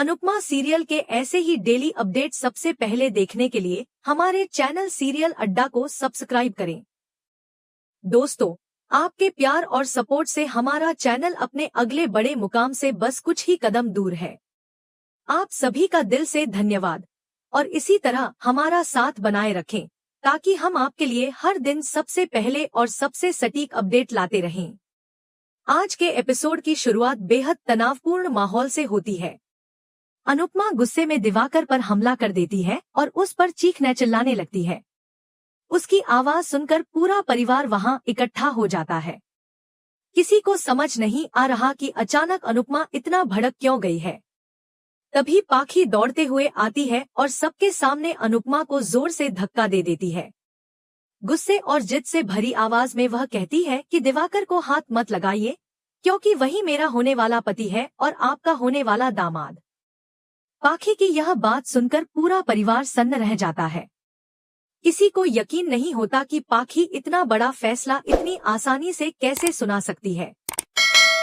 Anupama serial के ऐसे ही daily update सबसे पहले देखने के लिए हमारे चैनल सीरियल अड्डा को सब्सक्राइब करें। दोस्तों, आपके प्यार और सपोर्ट से हमारा चैनल अपने अगले बड़े मुकाम से बस कुछ ही कदम दूर है। आप सभी का दिल से धन्यवाद और इसी तरह हमारा साथ बनाए रखें ताकि हम आपके लिए हर दिन सबसे पहले और सबसे सटीक अपडेट लाते रहें। आज के एपिसोड की शुरुआत बेहद तनावपूर्ण माहौल से होती है। अनुपमा गुस्से में दिवाकर पर हमला कर देती है और उस पर चीखने चिल्लाने लगती है। उसकी आवाज सुनकर पूरा परिवार वहां इकट्ठा हो जाता है। किसी को समझ नहीं आ रहा कि अचानक अनुपमा इतना भड़क क्यों गई है। तभी पाखी दौड़ते हुए आती है और सबके सामने अनुपमा को जोर से धक्का दे देती है। गुस्से और जिद से भरी आवाज में वह कहती है कि दिवाकर को हाथ मत लगाइए, क्योंकि वही मेरा होने वाला पति है और आपका होने वाला दामाद। पाखी की यह बात सुनकर पूरा परिवार सन्न रह जाता है। किसी को यकीन नहीं होता कि पाखी इतना बड़ा फैसला इतनी आसानी से कैसे सुना सकती है।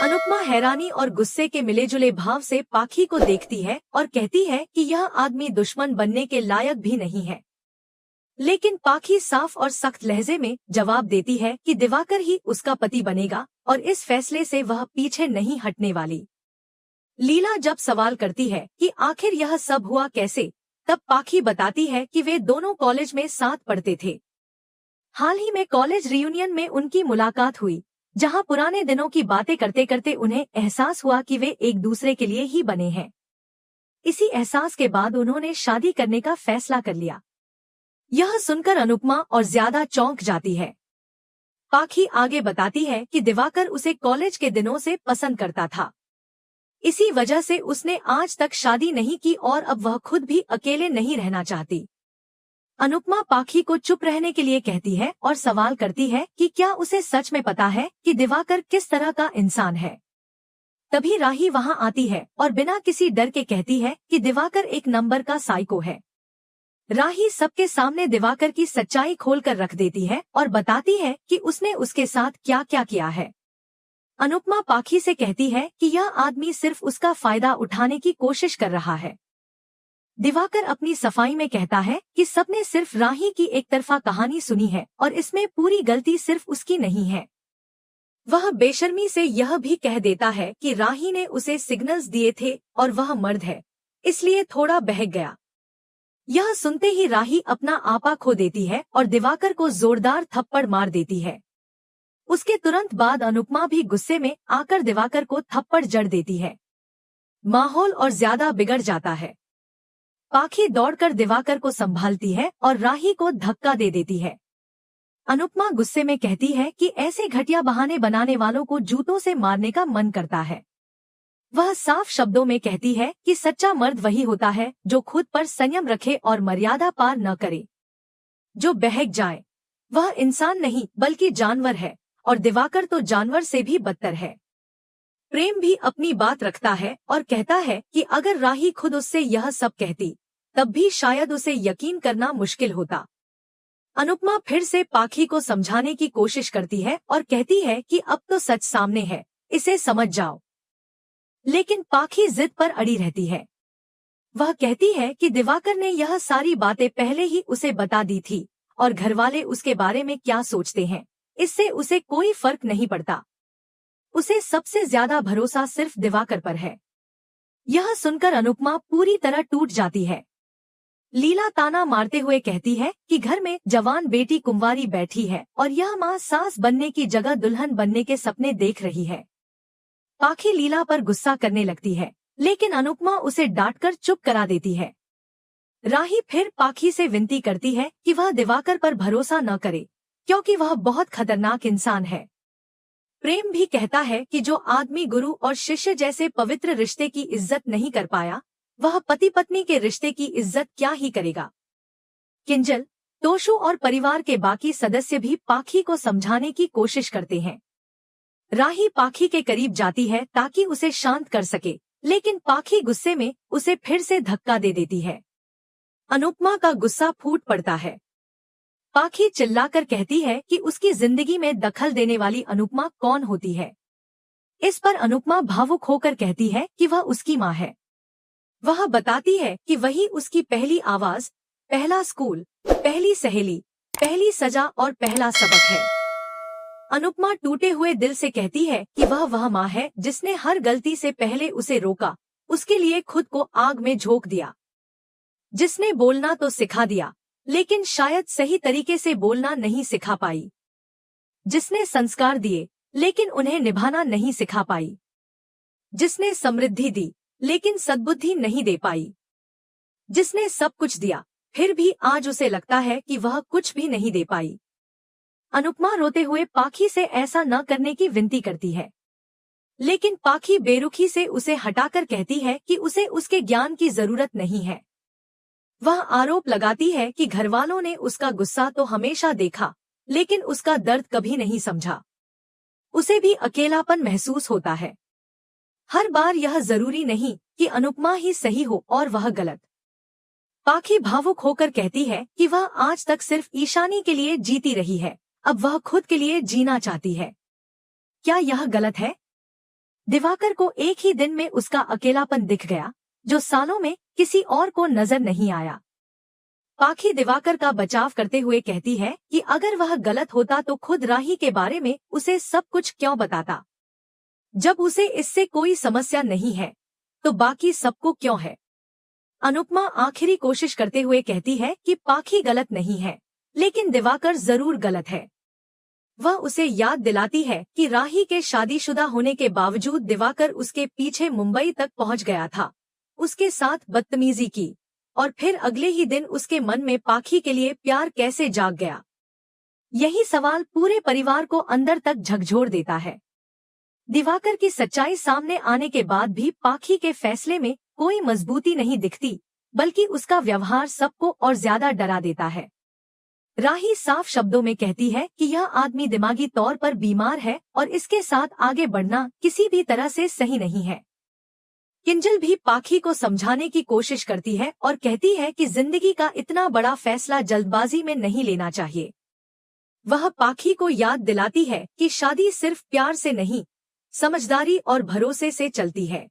अनुपमा हैरानी और गुस्से के मिलेजुले भाव से पाखी को देखती है और कहती है कि यह आदमी दुश्मन बनने के लायक भी नहीं है। लेकिन पाखी साफ और सख्त लहजे में जवाब देती है कि दिवाकर ही उसका पति बनेगा और इस फैसले से वह पीछे नहीं हटने वाली। लीला जब सवाल करती है कि आखिर यह सब हुआ कैसे, तब पाखी बताती है कि वे दोनों कॉलेज में साथ पढ़ते थे। हाल ही में कॉलेज रियूनियन में उनकी मुलाकात हुई, जहां पुराने दिनों की बातें करते करते उन्हें एहसास हुआ कि वे एक दूसरे के लिए ही बने हैं। इसी एहसास के बाद उन्होंने शादी करने का फैसला कर लिया। यह सुनकर अनुपमा और ज्यादा चौंक जाती है। पाखी आगे बताती है कि दिवाकर उसे कॉलेज के दिनों से पसंद करता था। इसी वजह से उसने आज तक शादी नहीं की और अब वह खुद भी अकेले नहीं रहना चाहती। अनुपमा पाखी को चुप रहने के लिए कहती है और सवाल करती है कि क्या उसे सच में पता है कि दिवाकर किस तरह का इंसान है। तभी राही वहां आती है और बिना किसी डर के कहती है कि दिवाकर एक नंबर का साइको है। राही सबके सामने दिवाकर की सच्चाई खोलकर रख देती है और बताती है कि उसने उसके साथ क्या क्या किया है। अनुपमा पाखी से कहती है कि यह आदमी सिर्फ उसका फायदा उठाने की कोशिश कर रहा है। दिवाकर अपनी सफाई में कहता है कि सबने सिर्फ राही की एक तरफा कहानी सुनी है और इसमें पूरी गलती सिर्फ उसकी नहीं है। वह बेशर्मी से यह भी कह देता है कि राही ने उसे सिग्नल्स दिए थे और वह मर्द है, इसलिए थोड़ा बहक गया। यह सुनते ही राही अपना आपा खो देती है और दिवाकर को जोरदार थप्पड़ मार देती है। उसके तुरंत बाद अनुपमा भी गुस्से में आकर दिवाकर को थप्पड़ जड़ देती है। माहौल और ज्यादा बिगड़ जाता है। पाखी दौड़कर दिवाकर को संभालती है और राही को धक्का दे देती है। अनुपमा गुस्से में कहती है कि ऐसे घटिया बहाने बनाने वालों को जूतों से मारने का मन करता है। वह साफ शब्दों में कहती है कि सच्चा मर्द वही होता है जो खुद पर संयम रखे और मर्यादा पार न करे। जो बहक जाए वह इंसान नहीं बल्कि जानवर है, और दिवाकर तो जानवर से भी बदतर है। प्रेम भी अपनी बात रखता है और कहता है कि अगर राही खुद उससे यह सब कहती तब भी शायद उसे यकीन करना मुश्किल होता। अनुपमा फिर से पाखी को समझाने की कोशिश करती है और कहती है कि अब तो सच सामने है, इसे समझ जाओ। लेकिन पाखी जिद पर अड़ी रहती है। वह कहती है कि दिवाकर ने यह सारी बातें पहले ही उसे बता दी थी और घरवाले उसके बारे में क्या सोचते हैं, इससे उसे कोई फर्क नहीं पड़ता। उसे सबसे ज्यादा भरोसा सिर्फ दिवाकर पर है। यह सुनकर अनुपमा पूरी तरह टूट जाती है। लीला ताना मारते हुए कहती है कि घर में जवान बेटी कुंवारी बैठी है और यह माँ सास बनने की जगह दुल्हन बनने के सपने देख रही है। पाखी लीला पर गुस्सा करने लगती है, लेकिन अनुपमा उसे डांटकर चुप करा देती है। राही फिर पाखी से विनती करती है कि वह दिवाकर पर भरोसा न करे, क्योंकि वह बहुत खतरनाक इंसान है। प्रेम भी कहता है कि जो आदमी गुरु और शिष्य जैसे पवित्र रिश्ते की इज्जत नहीं कर पाया, वह पति पत्नी के रिश्ते की इज्जत क्या ही करेगा। किंजल, तोशु और परिवार के बाकी सदस्य भी पाखी को समझाने की कोशिश करते हैं। राही पाखी के करीब जाती है ताकि उसे शांत कर सके, लेकिन पाखी गुस्से में उसे फिर से धक्का दे देती है। अनुपमा का गुस्सा फूट पड़ता है। पाखी चिल्लाकर कहती है कि उसकी जिंदगी में दखल देने वाली अनुपमा कौन होती है। इस पर अनुपमा भावुक होकर कहती है कि वह उसकी माँ है। वह बताती है कि वही उसकी पहली आवाज, पहला स्कूल, पहली सहेली, पहली सजा और पहला सबक है। अनुपमा टूटे हुए दिल से कहती है कि वह माँ है जिसने हर गलती से पहले उसे रोका, उसके लिए खुद को आग में झोंक दिया, जिसने बोलना तो सिखा दिया लेकिन शायद सही तरीके से बोलना नहीं सिखा पाई, जिसने संस्कार दिए लेकिन उन्हें निभाना नहीं सिखा पाई, जिसने समृद्धि दी लेकिन सद्बुद्धि नहीं दे पाई, जिसने सब कुछ दिया फिर भी आज उसे लगता है कि वह कुछ भी नहीं दे पाई। अनुपमा रोते हुए पाखी से ऐसा न करने की विनती करती है, लेकिन पाखी बेरुखी से उसे हटाकर कहती है कि उसे उसके ज्ञान की जरूरत नहीं है। वह आरोप लगाती है कि घरवालों ने उसका गुस्सा तो हमेशा देखा लेकिन उसका दर्द कभी नहीं समझा। उसे भी अकेलापन महसूस होता है। हर बार यह जरूरी नहीं कि अनुपमा ही सही हो और वह गलत। पाखी भावुक होकर कहती है कि वह आज तक सिर्फ ईशानी के लिए जीती रही है, अब वह खुद के लिए जीना चाहती है। क्या यह गलत है? दिवाकर को एक ही दिन में उसका अकेलापन दिख गया जो सालों में किसी और को नजर नहीं आया। पाखी दिवाकर का बचाव करते हुए कहती है कि अगर वह गलत होता तो खुद राही के बारे में उसे सब कुछ क्यों बताता। जब उसे इससे कोई समस्या नहीं है तो बाकी सबको क्यों है। अनुपमा आखिरी कोशिश करते हुए कहती है कि पाखी गलत नहीं है लेकिन दिवाकर जरूर गलत है। वह उसे याद दिलाती है कि राही के शादीशुदा होने के बावजूद दिवाकर उसके पीछे मुंबई तक पहुंच गया था, उसके साथ बदतमीजी की और फिर अगले ही दिन उसके मन में पाखी के लिए प्यार कैसे जाग गया। यही सवाल पूरे परिवार को अंदर तक झकझोर देता है। दिवाकर की सच्चाई सामने आने के बाद भी पाखी के फैसले में कोई मजबूती नहीं दिखती, बल्कि उसका व्यवहार सबको और ज्यादा डरा देता है। राही साफ शब्दों में कहती है कि यह आदमी दिमागी तौर पर बीमार है और इसके साथ आगे बढ़ना किसी भी तरह से सही नहीं है। किंजल भी पाखी को समझाने की कोशिश करती है और कहती है कि जिंदगी का इतना बड़ा फैसला जल्दबाजी में नहीं लेना चाहिए। वह पाखी को याद दिलाती है कि शादी सिर्फ प्यार से नहीं, समझदारी और भरोसे से चलती है।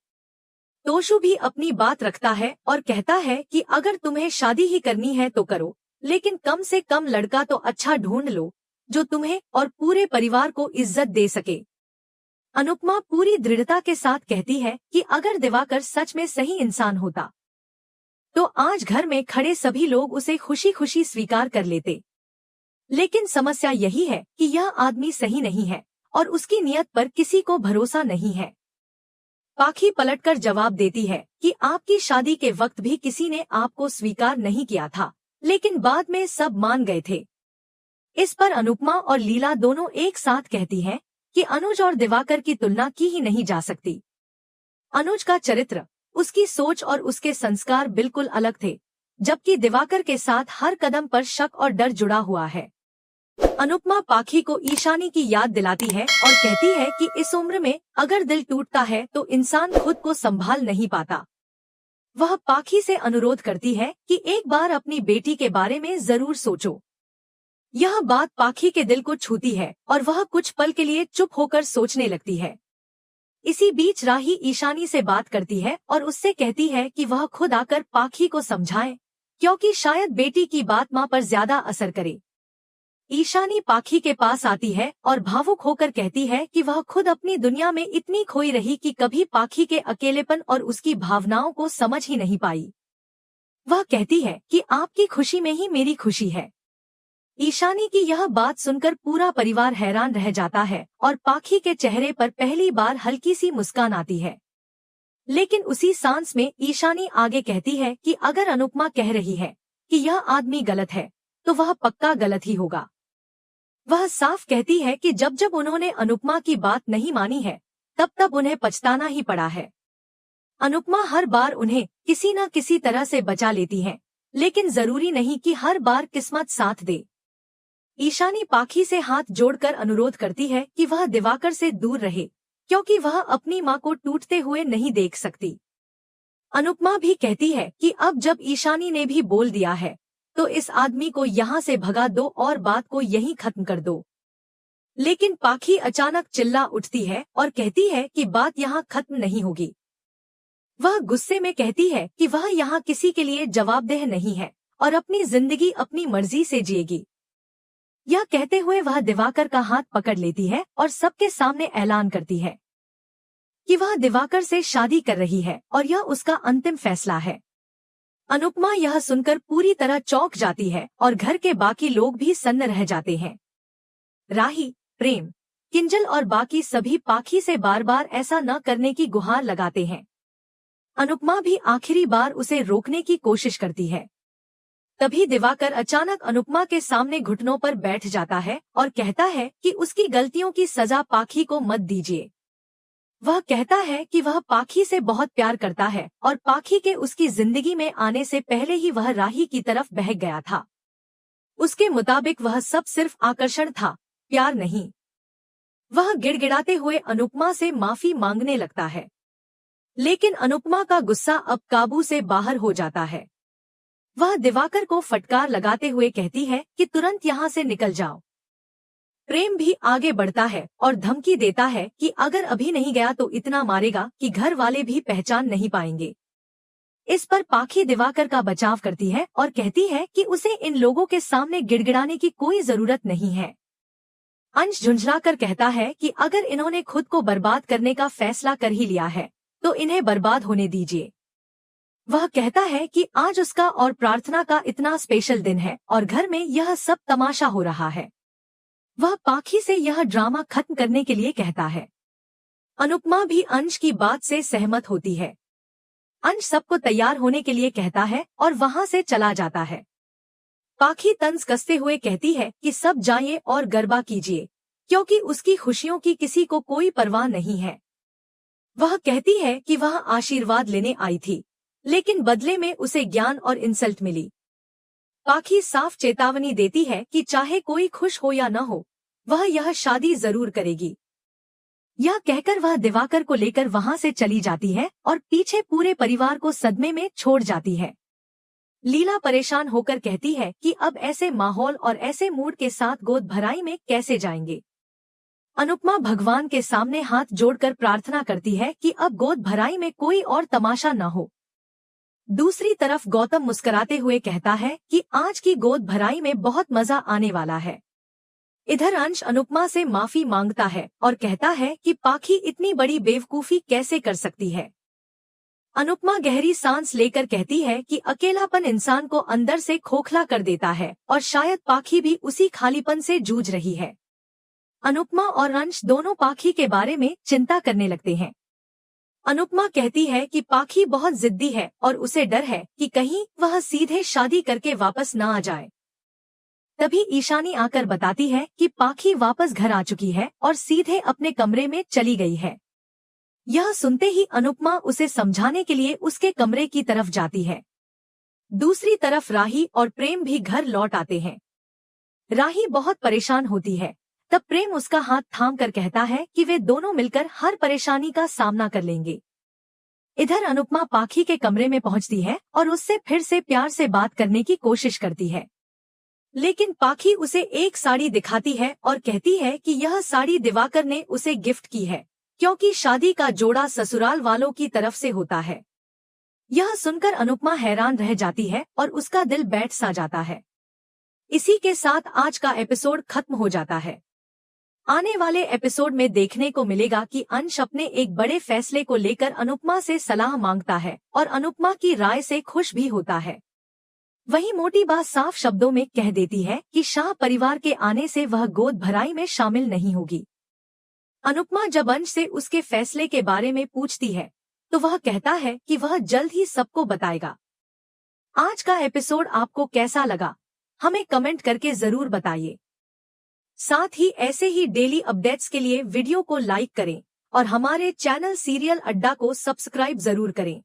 तोशु भी अपनी बात रखता है और कहता है कि अगर तुम्हें शादी ही करनी है तो करो, लेकिन कम से कम लड़का तो अच्छा ढूंढ लो जो तुम्हें और पूरे परिवार को इज्जत दे सके। अनुपमा पूरी दृढ़ता के साथ कहती है कि अगर दिवाकर सच में सही इंसान होता तो आज घर में खड़े सभी लोग उसे खुशी खुशी स्वीकार कर लेते। लेकिन समस्या यही है कि यह आदमी सही नहीं है और उसकी नियत पर किसी को भरोसा नहीं है। पाखी पलटकर जवाब देती है कि आपकी शादी के वक्त भी किसी ने आपको स्वीकार नहीं किया था, लेकिन बाद में सब मान गए थे। इस पर अनुपमा और लीला दोनों एक साथ कहती हैं कि अनुज और दिवाकर की तुलना की ही नहीं जा सकती। अनुज का चरित्र, उसकी सोच और उसके संस्कार बिल्कुल अलग थे, जबकि दिवाकर के साथ हर कदम पर शक और डर जुड़ा हुआ है। अनुपमा पाखी को ईशानी की याद दिलाती है और कहती है कि इस उम्र में अगर दिल टूटता है तो इंसान खुद को संभाल नहीं पाता। वह पाखी से अनुरोध करती है कि एक बार अपनी बेटी के बारे में जरूर सोचो। यह बात पाखी के दिल को छूती है और वह कुछ पल के लिए चुप होकर सोचने लगती है। इसी बीच राही ईशानी से बात करती है और उससे कहती है कि वह खुद आकर पाखी को समझाए, क्योंकि शायद बेटी की बात मां पर ज्यादा असर करे। ईशानी पाखी के पास आती है और भावुक होकर कहती है कि वह खुद अपनी दुनिया में इतनी खोई रही कि कभी पाखी के अकेलेपन और उसकी भावनाओं को समझ ही नहीं पाई। वह कहती है कि आपकी खुशी में ही मेरी खुशी है। ईशानी की यह बात सुनकर पूरा परिवार हैरान रह जाता है और पाखी के चेहरे पर पहली बार हल्की सी मुस्कान आती है। लेकिन उसी सांस में ईशानी आगे कहती है कि अगर अनुपमा कह रही है कि यह आदमी गलत है तो वह पक्का गलत ही होगा। वह साफ कहती है कि जब जब उन्होंने अनुपमा की बात नहीं मानी है तब तब उन्हें पछताना ही पड़ा है। अनुपमा हर बार उन्हें किसी न किसी तरह से बचा लेती है, लेकिन जरूरी नहीं कि हर बार किस्मत साथ दे। ईशानी पाखी से हाथ जोड़कर अनुरोध करती है कि वह दिवाकर से दूर रहे, क्योंकि वह अपनी मां को टूटते हुए नहीं देख सकती। अनुपमा भी कहती है कि अब जब ईशानी ने भी बोल दिया है तो इस आदमी को यहाँ से भगा दो और बात को यहीं खत्म कर दो। लेकिन पाखी अचानक चिल्ला उठती है और कहती है कि बात यहाँ खत्म नहीं होगी। वह गुस्से में कहती है कि वह यहाँ किसी के लिए जवाबदेह नहीं है और अपनी जिंदगी अपनी मर्जी से जिएगी। यह कहते हुए वह दिवाकर का हाथ पकड़ लेती है और सबके सामने ऐलान करती है कि वह दिवाकर से शादी कर रही है और यह उसका अंतिम फैसला है। अनुपमा यह सुनकर पूरी तरह चौंक जाती है और घर के बाकी लोग भी सन्न रह जाते हैं। राही, प्रेम, किंजल और बाकी सभी पाखी से बार बार ऐसा न करने की गुहार लगाते हैं। अनुपमा भी आखिरी बार उसे रोकने की कोशिश करती है। तभी दिवाकर अचानक अनुपमा के सामने घुटनों पर बैठ जाता है और कहता है कि उसकी गलतियों की सजा पाखी को मत दीजिए। वह कहता है कि वह पाखी से बहुत प्यार करता है और पाखी के उसकी जिंदगी में आने से पहले ही वह राही की तरफ बहक गया था। उसके मुताबिक वह सब सिर्फ आकर्षण था, प्यार नहीं। वह गिड़गिड़ाते हुए अनुपमा से माफी मांगने लगता है, लेकिन अनुपमा का गुस्सा अब काबू से बाहर हो जाता है। वह दिवाकर को फटकार लगाते हुए कहती है कि तुरंत यहाँ से निकल जाओ। प्रेम भी आगे बढ़ता है और धमकी देता है कि अगर अभी नहीं गया तो इतना मारेगा कि घर वाले भी पहचान नहीं पाएंगे। इस पर पाखी दिवाकर का बचाव करती है और कहती है कि उसे इन लोगों के सामने गिड़गिड़ाने की कोई जरूरत नहीं है। अंश झुंझलाकर कहता है कि अगर इन्होंने खुद को बर्बाद करने का फैसला कर ही लिया है तो इन्हें बर्बाद होने दीजिए। वह कहता है कि आज उसका और प्रार्थना का इतना स्पेशल दिन है और घर में यह सब तमाशा हो रहा है। वह पाखी से यह ड्रामा खत्म करने के लिए कहता है। अनुपमा भी अंश की बात से सहमत होती है। अंश सबको तैयार होने के लिए कहता है और वहां से चला जाता है। पाखी तंज कसते हुए कहती है कि सब जाइए और गरबा कीजिए, क्योंकि उसकी खुशियों की किसी को कोई परवाह नहीं है। वह कहती है कि वह आशीर्वाद लेने आई थी, लेकिन बदले में उसे ज्ञान और इंसल्ट मिली। पाखी साफ चेतावनी देती है कि चाहे कोई खुश हो या न हो, वह यह शादी जरूर करेगी। यह कहकर वह दिवाकर को लेकर वहां से चली जाती है और पीछे पूरे परिवार को सदमे में छोड़ जाती है। लीला परेशान होकर कहती है कि अब ऐसे माहौल और ऐसे मूड के साथ गोद भराई में कैसे जाएंगे। अनुपमा भगवान के सामने हाथ जोड़कर प्रार्थना करती है कि अब गोद भराई में कोई और तमाशा न हो। दूसरी तरफ गौतम मुस्कुराते हुए कहता है कि आज की गोद भराई में बहुत मजा आने वाला है। इधर अंश अनुपमा से माफी मांगता है और कहता है कि पाखी इतनी बड़ी बेवकूफी कैसे कर सकती है। अनुपमा गहरी सांस लेकर कहती है कि अकेलापन इंसान को अंदर से खोखला कर देता है और शायद पाखी भी उसी खालीपन से जूझ रही है। अनुपमा और अंश दोनों पाखी के बारे में चिंता करने लगते हैं। अनुपमा कहती है कि पाखी बहुत जिद्दी है और उसे डर है कि कहीं वह सीधे शादी करके वापस न आ जाए। तभी ईशानी आकर बताती है कि पाखी वापस घर आ चुकी है और सीधे अपने कमरे में चली गई है। यह सुनते ही अनुपमा उसे समझाने के लिए उसके कमरे की तरफ जाती है। दूसरी तरफ राही और प्रेम भी घर लौट आते हैं। राही बहुत परेशान होती है, तब प्रेम उसका हाथ थाम कर कहता है कि वे दोनों मिलकर हर परेशानी का सामना कर लेंगे। इधर अनुपमा पाखी के कमरे में पहुंचती है और उससे फिर से प्यार से बात करने की कोशिश करती है, लेकिन पाखी उसे एक साड़ी दिखाती है और कहती है कि यह साड़ी दिवाकर ने उसे गिफ्ट की है, क्योंकि शादी का जोड़ा ससुराल वालों की तरफ से होता है। यह सुनकर अनुपमा हैरान रह जाती है और उसका दिल बैठ सा जाता है। इसी के साथ आज का एपिसोड खत्म हो जाता है। आने वाले एपिसोड में देखने को मिलेगा कि अंश अपने एक बड़े फैसले को लेकर अनुपमा से सलाह मांगता है और अनुपमा की राय से खुश भी होता है। वहीं मोटी बात साफ शब्दों में कह देती है कि शाह परिवार के आने से वह गोद भराई में शामिल नहीं होगी। अनुपमा जब अंश से उसके फैसले के बारे में पूछती है तो वह कहता है कि वह जल्द ही सबको बताएगा। आज का एपिसोड आपको कैसा लगा, हमें कमेंट करके जरूर बताइए। साथ ही ऐसे ही डेली अपडेट्स के लिए वीडियो को लाइक करें और हमारे चैनल सीरियल अड्डा को सब्सक्राइब जरूर करें।